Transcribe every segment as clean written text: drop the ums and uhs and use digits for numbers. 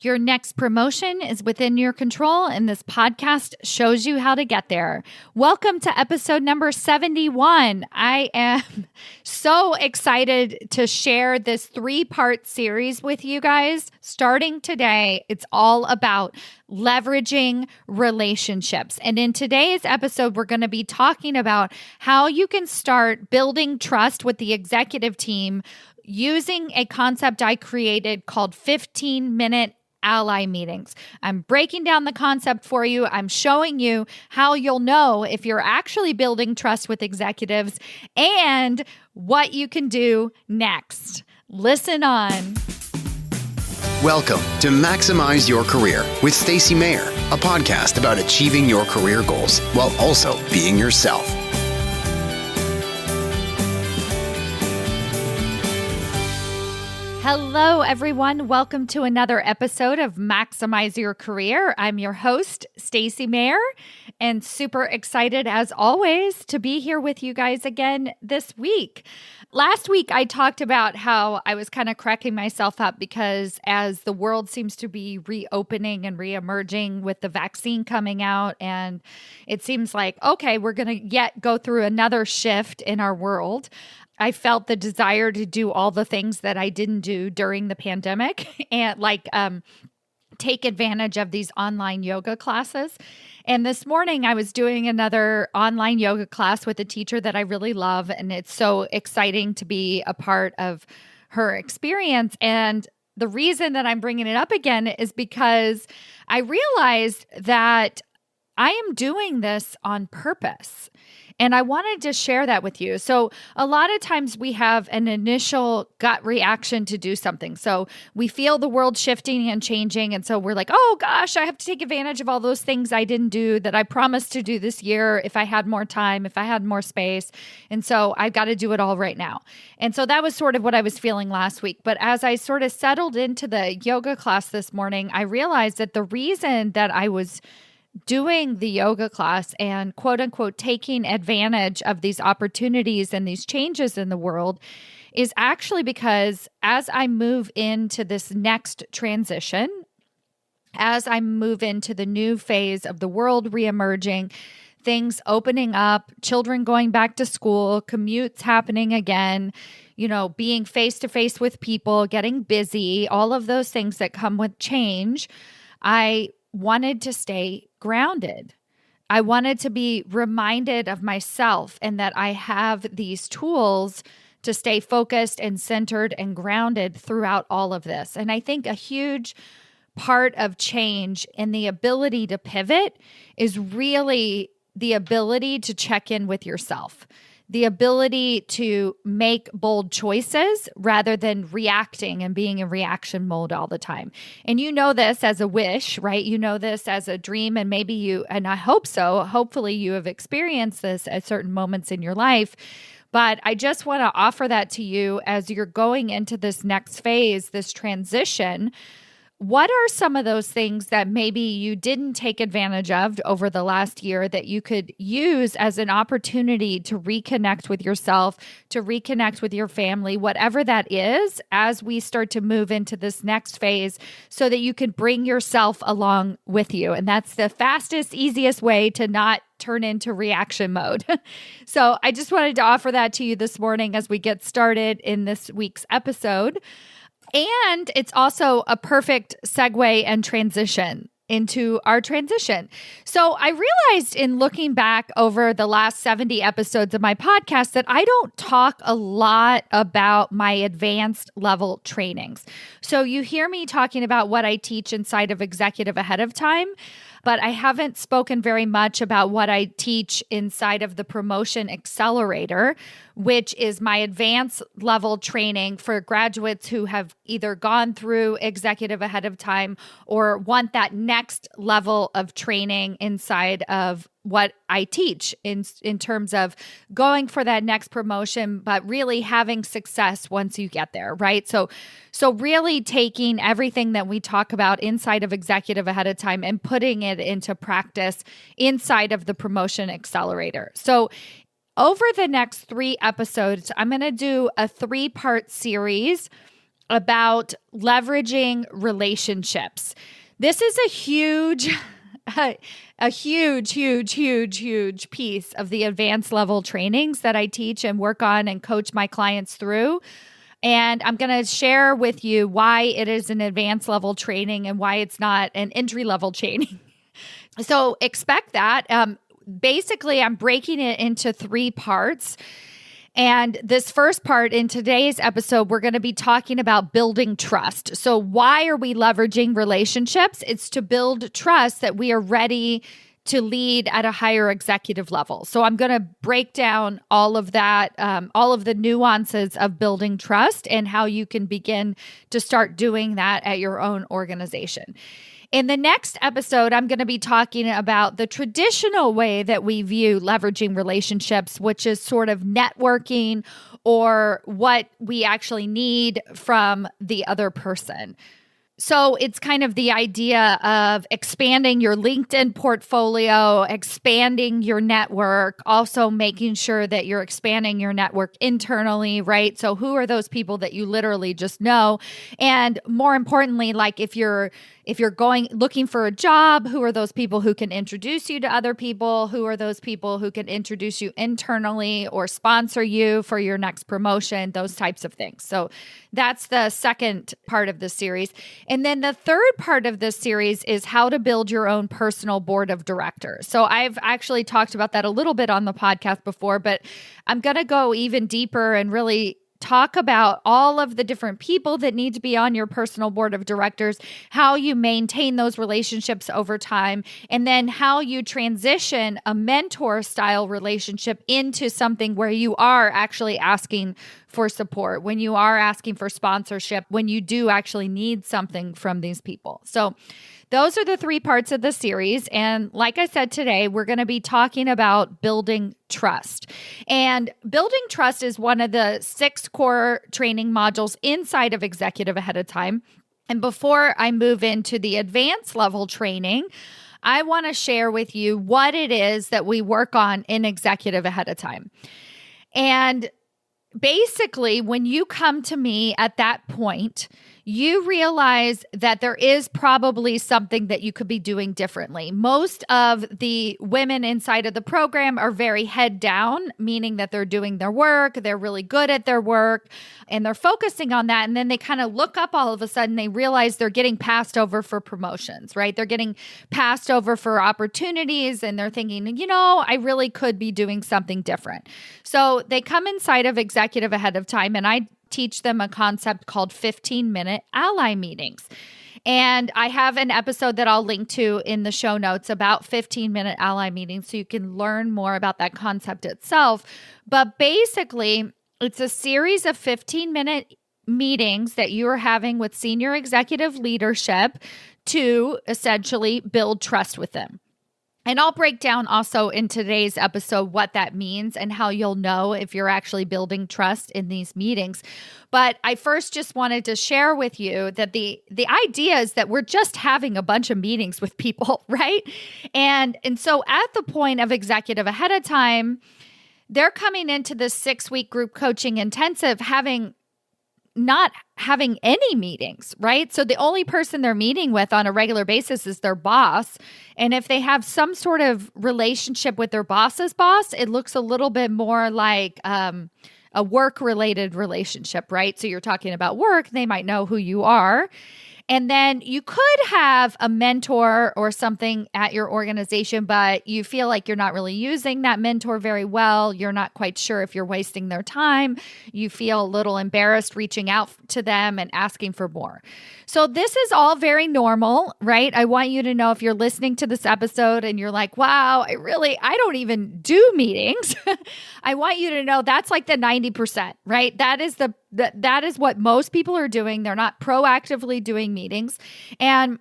Your next promotion is within your control, and this podcast shows you how to get there. Welcome to episode number 71. I am so excited to share this 3-part series with you guys. Starting today, it's all about leveraging relationships. And in today's episode, we're going to be talking about how you can start building trust with the executive team using a concept I created called 15-minute ally meetings. I'm breaking down the concept for you. I'm showing you how you'll know if you're actually building trust with executives and what you can do next. Listen on. Welcome to Maximize Your Career with Stacy Mayer, a podcast about achieving your career goals while also being yourself. Hello, everyone. Welcome to another episode of Maximize Your Career. I'm your host, Stacy Mayer, and super excited, as always, to be here with you guys again this week. Last week, I talked about how I was kind of cracking myself up because as the world seems to be reopening and reemerging with the vaccine coming out, and it seems like, okay, we're going to yet go through another shift in our world. I felt the desire to do all the things that I didn't do during the pandemic and take advantage of these online yoga classes. And this morning I was doing another online yoga class with a teacher that I really love. And it's so exciting to be a part of her experience. And the reason that I'm bringing it up again is because I realized that I am doing this on purpose. And I wanted to share that with you. So a lot of times we have an initial gut reaction to do something. So we feel the world shifting and changing. And so we're like, oh gosh, I have to take advantage of all those things I didn't do that I promised to do this year if I had more time, if I had more space. And so I've got to do it all right now. And so that was sort of what I was feeling last week. But as I sort of settled into the yoga class this morning, I realized that the reason that I was doing the yoga class and quote unquote taking advantage of these opportunities and these changes in the world is actually because as I move into this next transition, as I move into the new phase of the world reemerging, things opening up, children going back to school, commutes happening again, being face to face with people, getting busy, all of those things that come with change, I wanted to stay grounded. I wanted to be reminded of myself and that I have these tools to stay focused and centered and grounded throughout all of this. And I think a huge part of change and the ability to pivot is really the ability to check in with yourself. The ability to make bold choices rather than reacting and being in reaction mode all the time. And you know this as a wish, right? You know this as a dream, and maybe you, and I hope so, hopefully you have experienced this at certain moments in your life. But I just want to offer that to you as you're going into this next phase, this transition. What are some of those things that maybe you didn't take advantage of over the last year that you could use as an opportunity to reconnect with yourself, to reconnect with your family, whatever that is, as we start to move into this next phase so that you can bring yourself along with you? And that's the fastest, easiest way to not turn into reaction mode. So I just wanted to offer that to you this morning as we get started in this week's episode. And it's also a perfect segue and transition into our transition. So I realized in looking back over the last 70 episodes of my podcast that I don't talk a lot about my advanced level trainings. So you hear me talking about what I teach inside of Executive Ahead of Time, but I haven't spoken very much about what I teach inside of the Promotion Accelerator, which is my advanced level training for graduates who have either gone through Executive Ahead of Time or want that next level of training inside of what I teach in terms of going for that next promotion, but really having success once you get there, right? So really taking everything that we talk about inside of Executive Ahead of Time and putting it into practice inside of the Promotion Accelerator. So over the next 3 episodes, I'm going to do a 3-part series about leveraging relationships. This is a huge, huge piece of the advanced level trainings that I teach and work on and coach my clients through. And I'm going to share with you why it is an advanced level training and why it's not an entry level training. So expect that. Basically, I'm breaking it into 3 parts. And this first part in today's episode, we're going to be talking about building trust. So why are we leveraging relationships? It's to build trust that we are ready to lead at a higher executive level. So I'm going to break down all of that, all of the nuances of building trust and how you can begin to start doing that at your own organization. In the next episode, I'm going to be talking about the traditional way that we view leveraging relationships, which is sort of networking or what we actually need from the other person. So it's kind of the idea of expanding your LinkedIn portfolio, expanding your network, also making sure that you're expanding your network internally, right? So who are those people that you literally just know? And more importantly, like if you're looking for a job, who are those people who can introduce you to other people? Who are those people who can introduce you internally or sponsor you for your next promotion? Those types of things. So that's the second part of the series. And then the third part of this series is how to build your own personal board of directors. So I've actually talked about that a little bit on the podcast before, but I'm going to go even deeper and really talk about all of the different people that need to be on your personal board of directors, how you maintain those relationships over time, and then how you transition a mentor style relationship into something where you are actually asking for support, when you are asking for sponsorship, when you do actually need something from these people. So those are the 3 parts of the series. And like I said today, we're going to be talking about building trust. And building trust is one of the 6 core training modules inside of Executive Ahead of Time. And before I move into the advanced level training, I want to share with you what it is that we work on in Executive Ahead of Time. And basically, when you come to me at that point, you realize that there is probably something that you could be doing differently. Most of the women inside of the program are very head down, meaning that they're doing their work, they're really good at their work, and they're focusing on that. And then they kind of look up all of a sudden, they realize they're getting passed over for promotions, right? They're getting passed over for opportunities, and they're thinking, I really could be doing something different. So they come inside of Executive Ahead of Time, and I teach them a concept called 15-minute ally meetings. And I have an episode that I'll link to in the show notes about 15-minute ally meetings so you can learn more about that concept itself. But basically, it's a series of 15-minute meetings that you are having with senior executive leadership to essentially build trust with them. And I'll break down also in today's episode what that means and how you'll know if you're actually building trust in these meetings. But I first just wanted to share with you that the idea is that we're just having a bunch of meetings with people, right? And so at the point of Executive Ahead of Time, they're coming into this 6-week group coaching intensive not having any meetings, right? So the only person they're meeting with on a regular basis is their boss. And if they have some sort of relationship with their boss's boss, it looks a little bit more like a work-related relationship, right? So you're talking about work, they might know who you are. And then you could have a mentor or something at your organization, but you feel like you're not really using that mentor very well. You're not quite sure if you're wasting their time. You feel a little embarrassed reaching out to them and asking for more. So this is all very normal, right? I want you to know if you're listening to this episode and you're like, wow, I don't even do meetings. I want you to know that's like the 90%, right? That is what most people are doing. They're not proactively doing meetings. And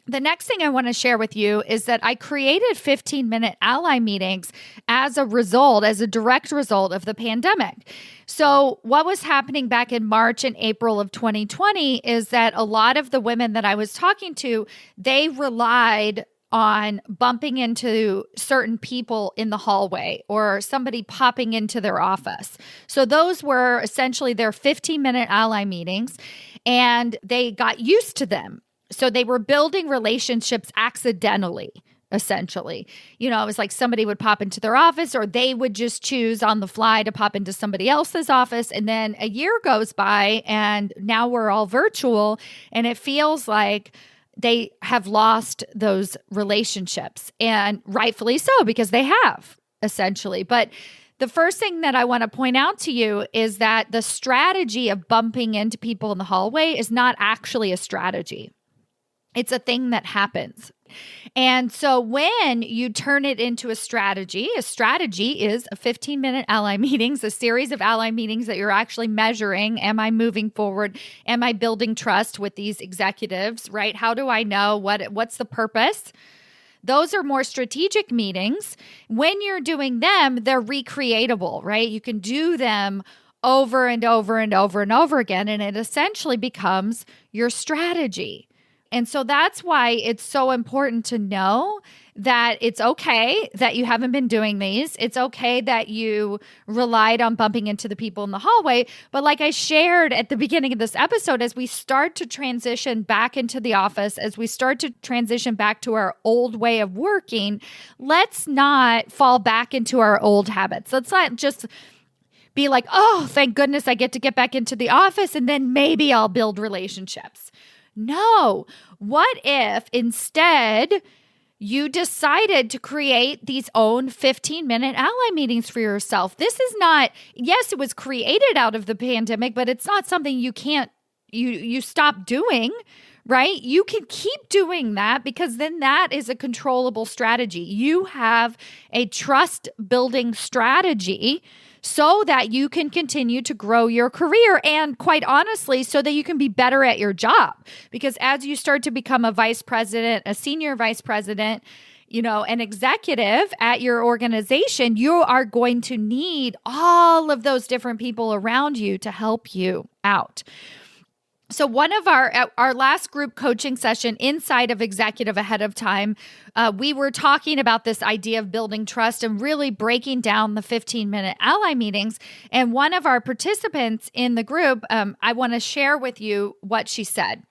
the next thing I want to share with you is that I created 15-minute ally meetings as a direct result of the pandemic. So what was happening back in March and April of 2020 is that a lot of the women that I was talking to, they relied on bumping into certain people in the hallway or somebody popping into their office. So those were essentially their 15-minute ally meetings, and they got used to them. So they were building relationships accidentally. Essentially, it was like somebody would pop into their office, or they would just choose on the fly to pop into somebody else's office. And then a year goes by and now we're all virtual, and it feels like they have lost those relationships, and rightfully so, because they have, essentially. But the first thing that I want to point out to you is that the strategy of bumping into people in the hallway is not actually a strategy. It's a thing that happens. And so when you turn it into a strategy is a 15-minute ally meetings, a series of ally meetings that you're actually measuring. Am I moving forward? Am I building trust with these executives, right? How do I know what's the purpose? Those are more strategic meetings. When you're doing them, they're recreatable, right? You can do them over and over and over and over again, and it essentially becomes your strategy. And so that's why it's so important to know that it's okay that you haven't been doing these. It's okay that you relied on bumping into the people in the hallway. But like I shared at the beginning of this episode, as we start to transition back into the office, as we start to transition back to our old way of working, let's not fall back into our old habits. Let's not just be like, oh, thank goodness I get to get back into the office and then maybe I'll build relationships. No. What if instead you decided to create these own 15-minute ally meetings for yourself? This is not, yes, it was created out of the pandemic, but it's not something you stop doing, right? You can keep doing that, because then that is a controllable strategy. You have a trust building strategy so that you can continue to grow your career, and quite honestly, so that you can be better at your job. Because as you start to become a vice president, a senior vice president, an executive at your organization, you are going to need all of those different people around you to help you out. So one of our last group coaching session inside of Executive Ahead of Time, we were talking about this idea of building trust and really breaking down the 15-minute ally meetings. And one of our participants in the group, I want to share with you what she said.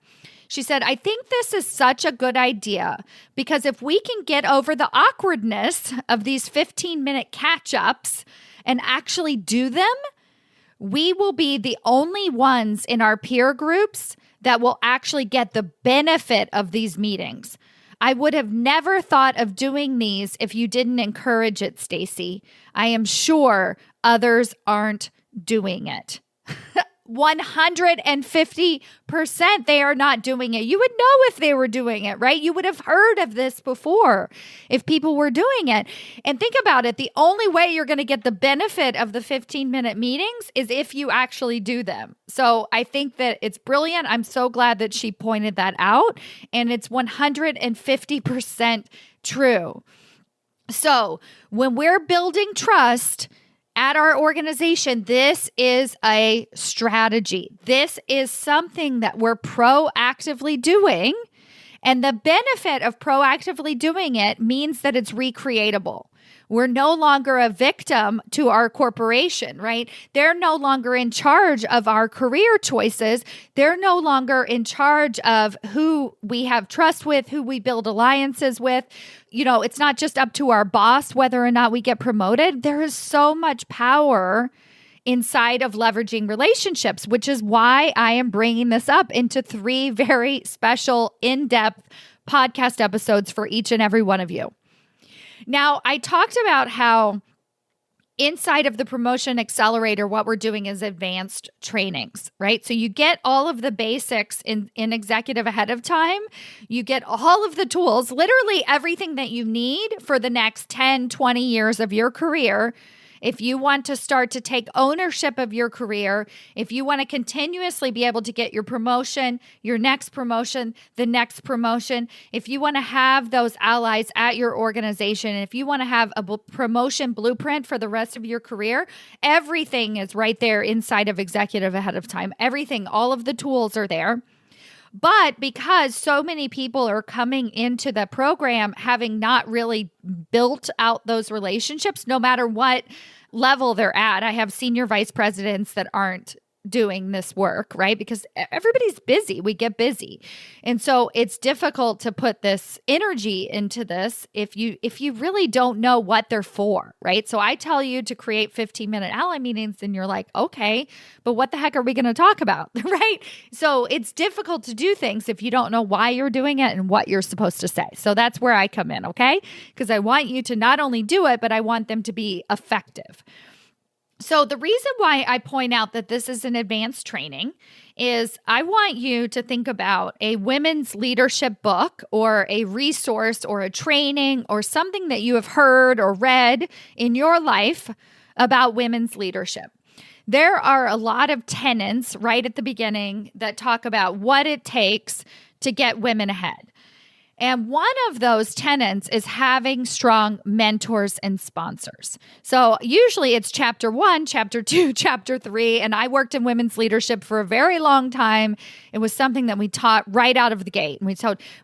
She said, I think this is such a good idea, because if we can get over the awkwardness of these 15-minute catch-ups and actually do them, we will be the only ones in our peer groups that will actually get the benefit of these meetings. I would have never thought of doing these if you didn't encourage it, Stacy. I am sure others aren't doing it. 150% they are not doing it. You would know if they were doing it, right? You would have heard of this before if people were doing it. And think about it. The only way you're going to get the benefit of the 15-minute meetings is if you actually do them. So I think that it's brilliant. I'm so glad that she pointed that out. And it's 150% true. So when we're building trust at our organization, this is a strategy. This is something that we're proactively doing. And the benefit of proactively doing it means that it's recreatable. We're no longer a victim to our corporation, right? They're no longer in charge of our career choices. They're no longer in charge of who we have trust with, who we build alliances with. It's not just up to our boss whether or not we get promoted. There is so much power inside of leveraging relationships, which is why I am bringing this up into 3 very special, in-depth podcast episodes for each and every one of you. Now, I talked about how inside of the Promotion Accelerator, what we're doing is advanced trainings, right? So you get all of the basics in Executive Ahead of Time. You get all of the tools, literally everything that you need for the next 10, 20 years of your career. If you want to start to take ownership of your career, if you want to continuously be able to get your promotion, your next promotion, the next promotion, if you want to have those allies at your organization, if you want to have a promotion blueprint for the rest of your career, everything is right there inside of Executive Ahead of Time. Everything, all of the tools are there. But because so many people are coming into the program having not really built out those relationships, no matter what level they're at, I have senior vice presidents that aren't doing this work, right? Because everybody's busy. We get busy. And so it's difficult to put this energy into this if you really don't know what they're for, right? So I tell you to create 15-minute ally meetings and you're like, okay, but what the heck are we going to talk about, right? So it's difficult to do things if you don't know why you're doing it and what you're supposed to say. So that's where I come in, okay? Because I want you to not only do it, but I want them to be effective. So the reason why I point out that this is an advanced training is I want you to think about a women's leadership book or a resource or a training or something that you have heard or read in your life about women's leadership. There are a lot of tenets right at the beginning that talk about what it takes to get women ahead. And one of those tenets is having strong mentors and sponsors. So usually it's chapter 1, chapter 2, chapter 3. And I worked in women's leadership for a very long time. It was something that we taught right out of the gate. And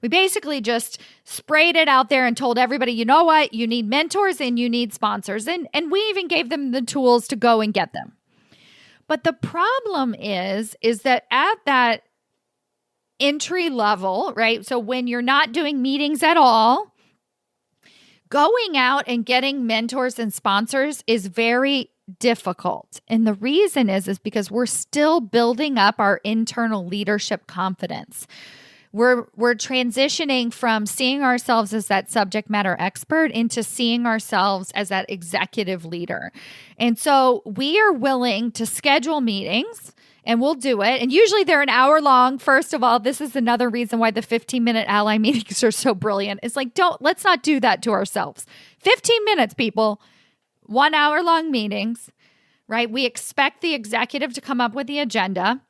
we basically just sprayed it out there and told everybody, you know what? You need mentors and you need sponsors. And we even gave them the tools to go and get them. But the problem is that at that entry level, right? So when you're not doing meetings at all, going out and getting mentors and sponsors is very difficult. And the reason is because we're still building up our internal leadership confidence. We're transitioning from seeing ourselves as that subject matter expert into seeing ourselves as that executive leader. And so we are willing to schedule meetings. And we'll do it. And usually they're an hour long. First of all, this is another reason why the 15-minute ally meetings are so brilliant. It's like, let's not do that to ourselves. 15 minutes, people, 1 hour long meetings, right? We expect the executive to come up with the agenda.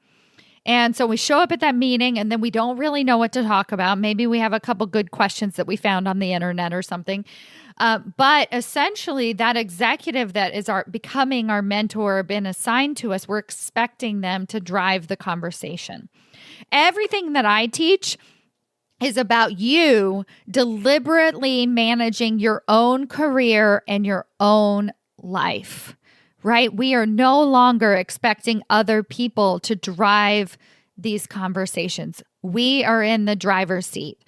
And so we show up at that meeting and then we don't really know what to talk about. Maybe we have a couple good questions that we found on the internet or something. But essentially that executive that is becoming our mentor, been assigned to us, we're expecting them to drive the conversation. Everything that I teach is about you deliberately managing your own career and your own life, right? We are no longer expecting other people to drive these conversations. We are in the driver's seat.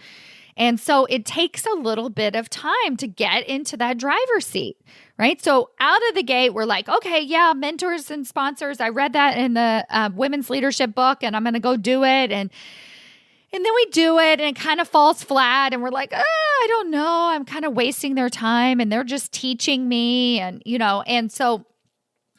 And so it takes a little bit of time to get into that driver's seat, right? So out of the gate, we're like, okay, yeah, mentors and sponsors. I read that in the women's leadership book and I'm going to go do it. And then we do it and it kind of falls flat and we're like, I don't know. I'm kind of wasting their time and they're just teaching me. And so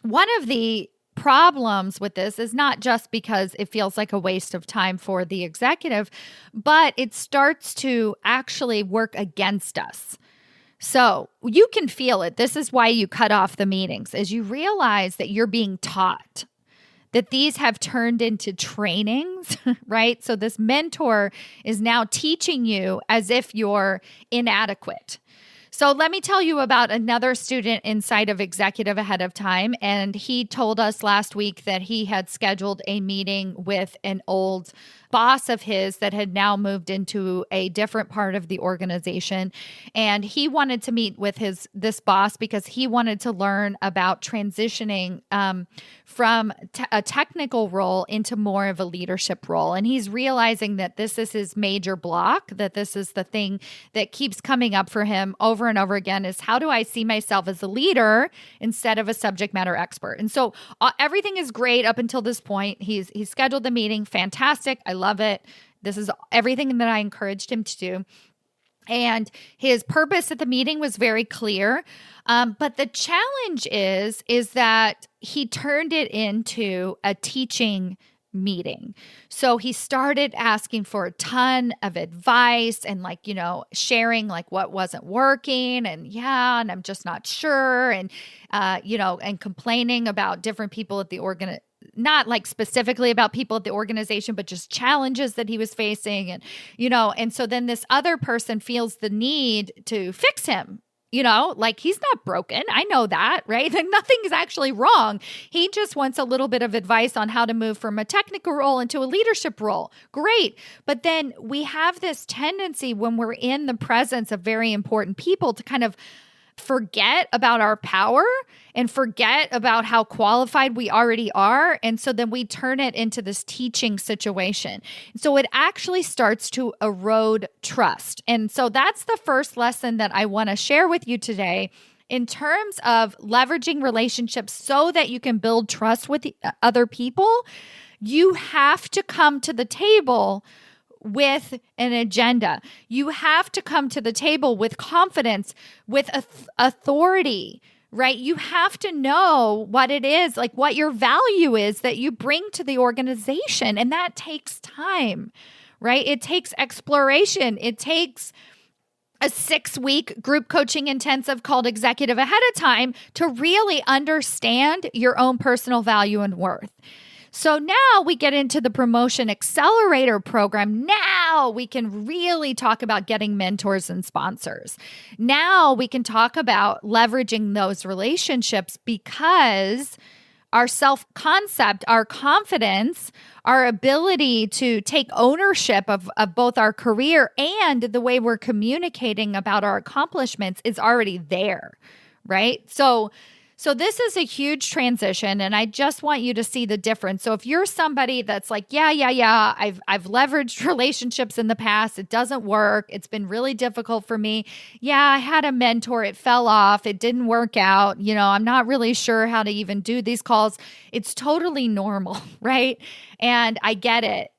one of the problems with this is not just because it feels like a waste of time for the executive, but it starts to actually work against us. So you can feel it. This is why you cut off the meetings, as you realize that you're being taught, that these have turned into trainings, right? So this mentor is now teaching you as if you're inadequate. So let me tell you about another student inside of Executive Ahead of Time. And he told us last week that he had scheduled a meeting with an old boss of his that had now moved into a different part of the organization. And he wanted to meet with this boss because he wanted to learn about transitioning from a technical role into more of a leadership role. And he's realizing that this is his major block, that this is the thing that keeps coming up for him over and over again, is how do I see myself as a leader instead of a subject matter expert? And so everything is great up until this point. He's scheduled the meeting. Fantastic. I love it. This is everything that I encouraged him to do. And his purpose at the meeting was very clear. But the challenge is that he turned it into a teaching meeting. So he started asking for a ton of advice and sharing what wasn't working and I'm just not sure. And, and complaining about different people at the not specifically about people at the organization, but just challenges that he was facing. And so then this other person feels the need to fix him. Like he's not broken. I know that, right? Like nothing's actually wrong. He just wants a little bit of advice on how to move from a technical role into a leadership role. Great. But then we have this tendency when we're in the presence of very important people to kind of forget about our power and forget about how qualified we already are. And so then we turn it into this teaching situation. So it actually starts to erode trust. And so that's the first lesson that I want to share with you today in terms of leveraging relationships so that you can build trust with other people. You have to come to the table with an agenda. You have to come to the table with confidence, with authority, right? You have to know what it is, like what your value is that you bring to the organization. And that takes time, right? It takes exploration. It takes a 6-week group coaching intensive called Executive Ahead of Time to really understand your own personal value and worth. So now we get into the Promotion Accelerator program. Now we can really talk about getting mentors and sponsors. Now we can talk about leveraging those relationships because our self-concept, our confidence, our ability to take ownership of both our career and the way we're communicating about our accomplishments is already there, right? So this is a huge transition, and I just want you to see the difference. So if you're somebody that's like, yeah, I've leveraged relationships in the past. It doesn't work. It's been really difficult for me. Yeah, I had a mentor. It fell off. It didn't work out. I'm not really sure how to even do these calls. It's totally normal, right? And I get it.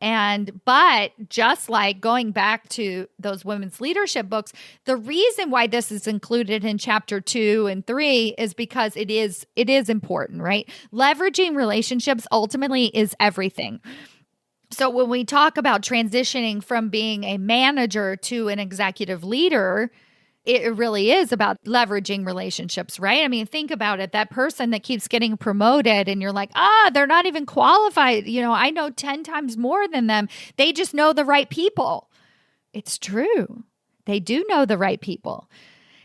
But just like going back to those women's leadership books, the reason why this is included in chapter 2 and 3 is because it is important, right? Leveraging relationships ultimately is everything. So when we talk about transitioning from being a manager to an executive leader, it really is about leveraging relationships, right? I mean, think about it. That person that keeps getting promoted and you're like, they're not even qualified. I know 10 times more than them. They just know the right people. It's true. They do know the right people.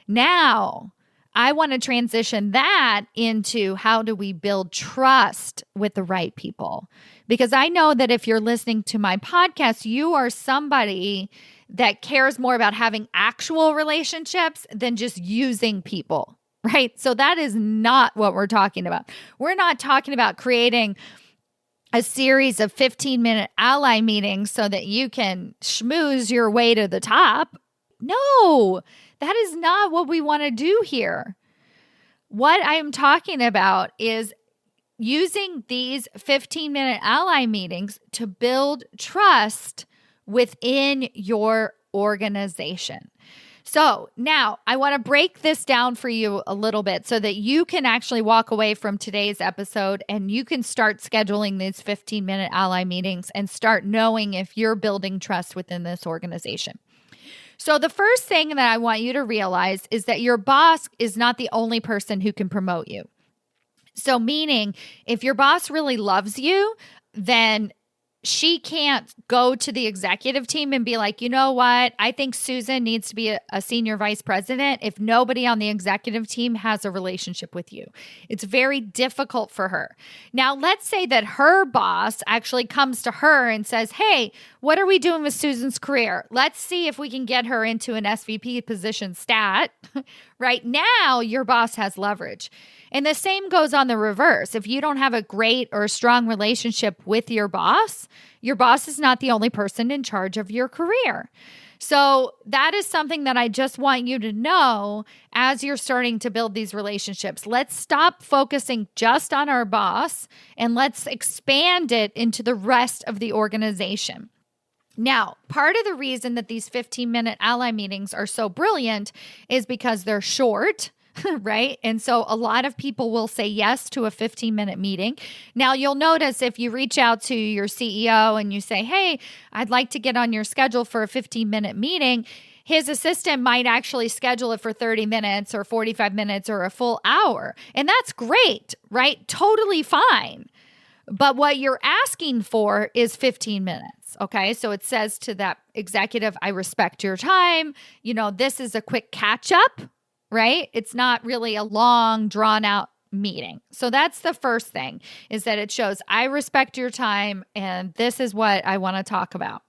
Now, I want to transition that into how do we build trust with the right people? Because I know that if you're listening to my podcast, you are somebody that cares more about having actual relationships than just using people, right? So that is not what we're talking about. We're not talking about creating a series of 15-minute ally meetings so that you can schmooze your way to the top. No, that is not what we want to do here. What I am talking about is using these 15-minute ally meetings to build trust within your organization. So now I want to break this down for you a little bit so that you can actually walk away from today's episode and you can start scheduling these 15-minute ally meetings and start knowing if you're building trust within this organization. So the first thing that I want you to realize is that your boss is not the only person who can promote you. So meaning if your boss really loves you, then she can't go to the executive team and be like, you know what? I think Susan needs to be a senior vice president if nobody on the executive team has a relationship with you. It's very difficult for her. Now, let's say that her boss actually comes to her and says, hey, what are we doing with Susan's career? Let's see if we can get her into an SVP position stat. Right now, your boss has leverage. And the same goes on the reverse. If you don't have a great or strong relationship with your boss is not the only person in charge of your career. So that is something that I just want you to know as you're starting to build these relationships. Let's stop focusing just on our boss and let's expand it into the rest of the organization. Now, part of the reason that these 15-minute ally meetings are so brilliant is because they're short, right? And so a lot of people will say yes to a 15-minute meeting. Now, you'll notice if you reach out to your CEO and you say, hey, I'd like to get on your schedule for a 15-minute meeting, his assistant might actually schedule it for 30 minutes or 45 minutes or a full hour. And that's great, right? Totally fine. But what you're asking for is 15 minutes, okay? So it says to that executive, I respect your time. This is a quick catch up, right? It's not really a long, drawn out meeting. So that's the first thing, is that it shows I respect your time and this is what I want to talk about.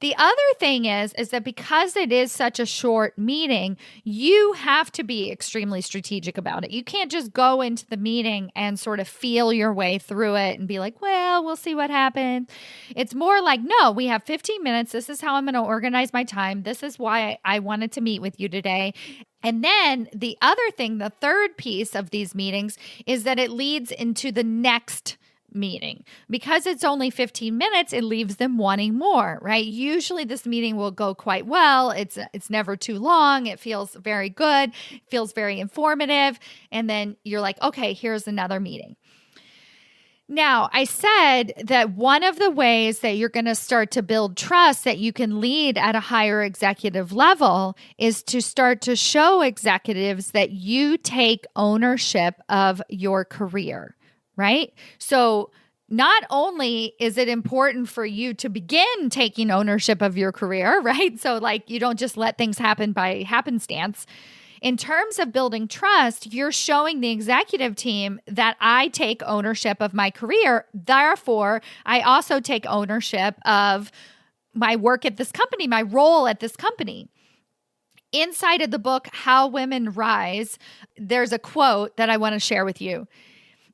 The other thing is that because it is such a short meeting, you have to be extremely strategic about it. You can't just go into the meeting and sort of feel your way through it and be like, well, we'll see what happens. It's more like, no, we have 15 minutes. This is how I'm going to organize my time. This is why I wanted to meet with you today. And then the other thing, the third piece of these meetings is that it leads into the next meeting. Because it's only 15 minutes, it leaves them wanting more, right? Usually this meeting will go quite well. It's never too long. It feels very good. It feels very informative. And then you're like, okay, here's another meeting. Now, I said that one of the ways that you're going to start to build trust that you can lead at a higher executive level is to start to show executives that you take ownership of your career, right? So not only is it important for you to begin taking ownership of your career, right? So like you don't just let things happen by happenstance. In terms of building trust, you're showing the executive team that I take ownership of my career. Therefore, I also take ownership of my work at this company, my role at this company. Inside of the book, How Women Rise, there's a quote that I want to share with you.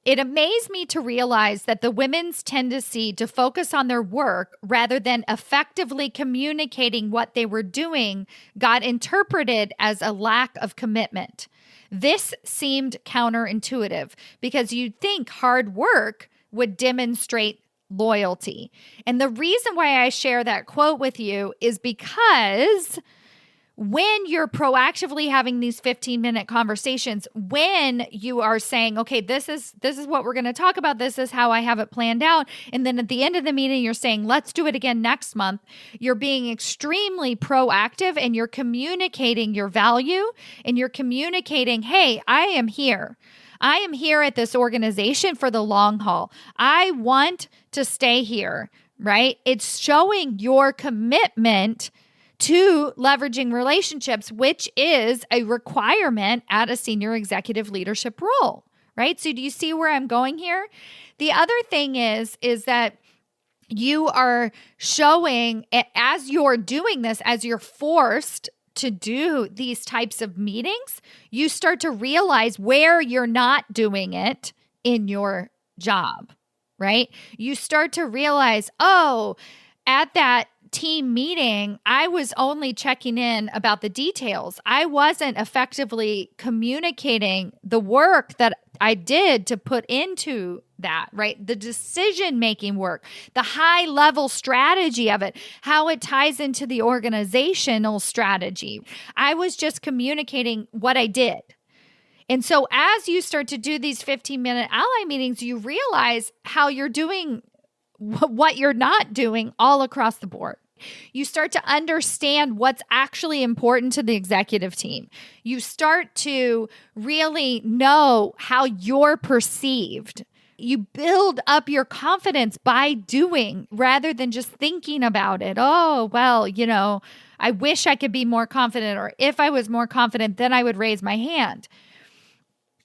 It amazed me to realize that the women's tendency to focus on their work rather than effectively communicating what they were doing got interpreted as a lack of commitment. This seemed counterintuitive because you'd think hard work would demonstrate loyalty. And the reason why I share that quote with you is because when you're proactively having these 15-minute conversations, when you are saying, okay, this is what we're going to talk about, this is how I have it planned out, and then at the end of the meeting, you're saying, let's do it again next month, you're being extremely proactive and you're communicating your value and you're communicating, hey, I am here. I am here at this organization for the long haul. I want to stay here, right? It's showing your commitment to leveraging relationships, which is a requirement at a senior executive leadership role, right? So do you see where I'm going here? The other thing is that you are showing, as you're doing this, as you're forced to do these types of meetings, you start to realize where you're not doing it in your job, right? You start to realize, oh, at that team meeting, I was only checking in about the details. I wasn't effectively communicating the work that I did to put into that, right? The decision-making work, the high-level strategy of it, how it ties into the organizational strategy. I was just communicating what I did. And so as you start to do these 15-minute ally meetings, you realize how you're doing what you're not doing all across the board. You start to understand what's actually important to the executive team. You start to really know how you're perceived. You build up your confidence by doing rather than just thinking about it. Oh, well, I wish I could be more confident, or if I was more confident, then I would raise my hand.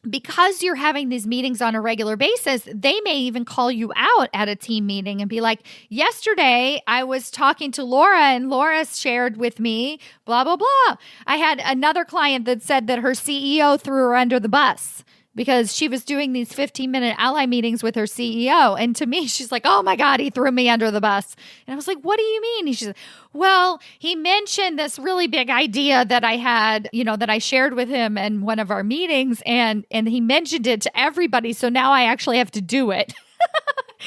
Because you're having these meetings on a regular basis, they may even call you out at a team meeting and be like, yesterday I was talking to Laura and Laura shared with me, blah, blah, blah. I had another client that said that her CEO threw her under the bus because she was doing these 15-minute ally meetings with her CEO. And to me, she's like, oh my God, he threw me under the bus. And I was like, what do you mean? She's like, well, he mentioned this really big idea that I had, that I shared with him in one of our meetings. And he mentioned it to everybody. So now I actually have to do it.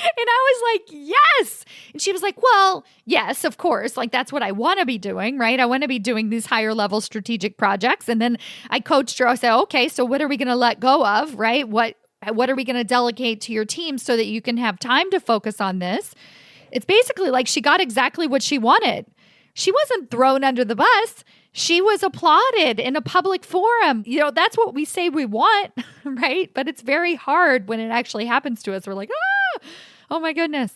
And I was like, yes. And she was like, well, yes, of course. Like, that's what I want to be doing, right? I want to be doing these higher level strategic projects. And then I coached her. I said, okay, so what are we going to let go of, right? What are we going to delegate to your team so that you can have time to focus on this? It's basically like she got exactly what she wanted. She wasn't thrown under the bus. She was applauded in a public forum. That's what we say we want, right? But it's very hard when it actually happens to us. We're like, oh my goodness.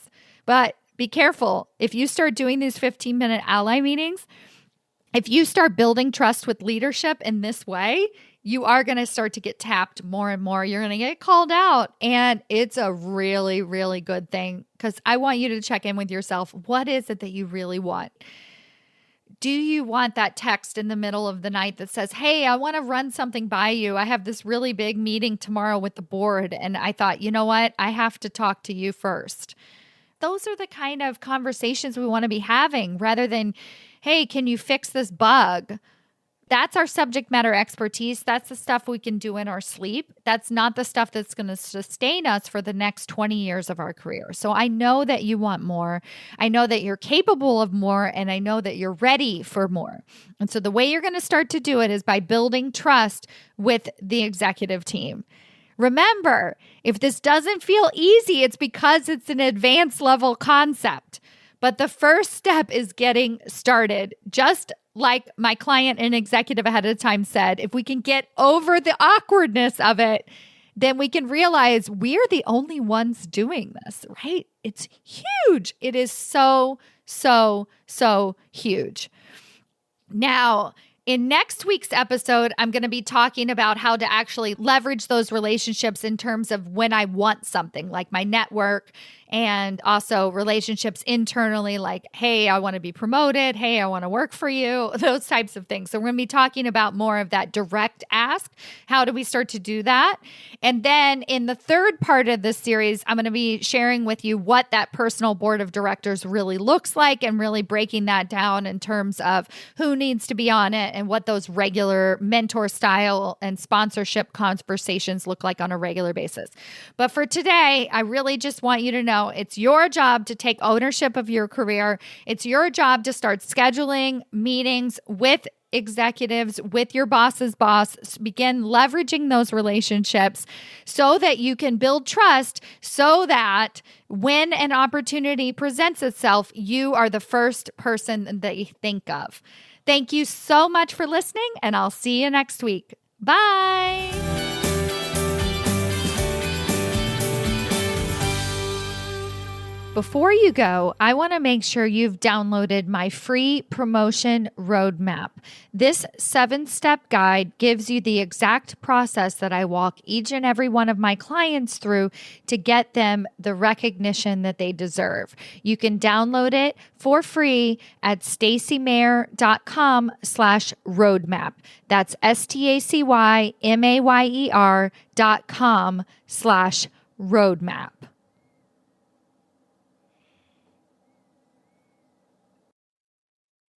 But be careful. If you start doing these 15-minute ally meetings, if you start building trust with leadership in this way, you are going to start to get tapped more and more. You're going to get called out. And it's a really, really good thing, because I want you to check in with yourself. What is it that you really want? Do you want that text in the middle of the night that says, hey, I want to run something by you. I have this really big meeting tomorrow with the board, and I thought, you know what? I have to talk to you first. Those are the kind of conversations we want to be having, rather than, hey, can you fix this bug? That's our subject matter expertise. That's the stuff we can do in our sleep. That's not the stuff that's going to sustain us for the next 20 years of our career. So I know that you want more. I know that you're capable of more, and I know that you're ready for more. And so the way you're going to start to do it is by building trust with the executive team. Remember, if this doesn't feel easy, it's because it's an advanced level concept. But the first step is getting started. Just like my client and executive ahead of time said, if we can get over the awkwardness of it, then we can realize we're the only ones doing this, right? It's huge. It is so, so, so huge. Now, in next week's episode, I'm going to be talking about how to actually leverage those relationships in terms of when I want something, like my network, and also relationships internally, like, hey, I want to be promoted. Hey, I want to work for you, those types of things. So we're going to be talking about more of that direct ask. How do we start to do that? And then in the third part of this series, I'm going to be sharing with you what that personal board of directors really looks like, and really breaking that down in terms of who needs to be on it and what those regular mentor style and sponsorship conversations look like on a regular basis. But for today, I really just want you to know it's your job to take ownership of your career. It's your job to start scheduling meetings with executives, with your boss's boss. Begin leveraging those relationships so that you can build trust, so that when an opportunity presents itself, you are the first person that they think of. Thank you so much for listening, and I'll see you next week. Bye. Before you go, I want to make sure you've downloaded my free promotion roadmap. This 7-step guide gives you the exact process that I walk each and every one of my clients through to get them the recognition that they deserve. You can download it for free at stacymayer.com/roadmap. That's STACYMAYER.com/roadmap.